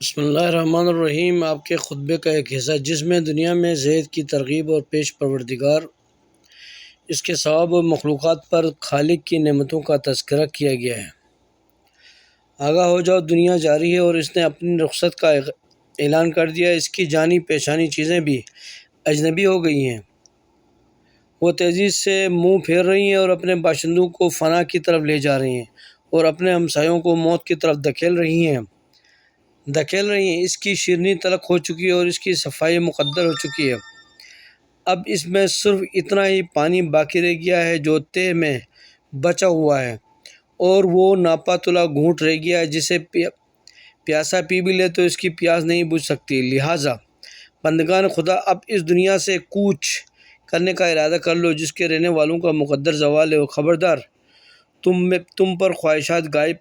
बिस्मिल्लाहिर्रहमानिर्रहीम। आपके खुतबे का एक हिस्सा जिसमें दुनिया में ज़ेहद की तरग़ीब और पेश परवरदिगार इसके सवाब और मखलूक़ात पर खालिक की नेमतों का तज़किरा किया गया है। आगाह हो जाओ, दुनिया जारी है और इसने अपनी रुख़सत का ऐलान कर दिया है। इसकी जानी पहचानी चीज़ें भी अजनबी हो गई हैं। वो तेज़ी से मुँह फेर रही हैं और अपने बाशिंदों को फ़ना की तरफ ले जा रही हैं और अपने हमसायों को मौत की तरफ धकेल रही हैं। इसकी शीरनी तलख़ हो चुकी है और इसकी सफाई मुक़द्दर हो चुकी है। अब इसमें सिर्फ इतना ही पानी बाकी रह गया है जो तह में बचा हुआ है और वो नापा तुला घूंट रह गया है जिसे प्यासा पी भी ले तो इसकी प्यास नहीं बुझ सकती। लिहाजा बंदगान खुदा, अब इस दुनिया से कूच करने का इरादा कर लो जिसके रहने वालों का मुक़द्दर ज़वाल है। और ख़बरदार, तुम पर ख्वाहिशात गायब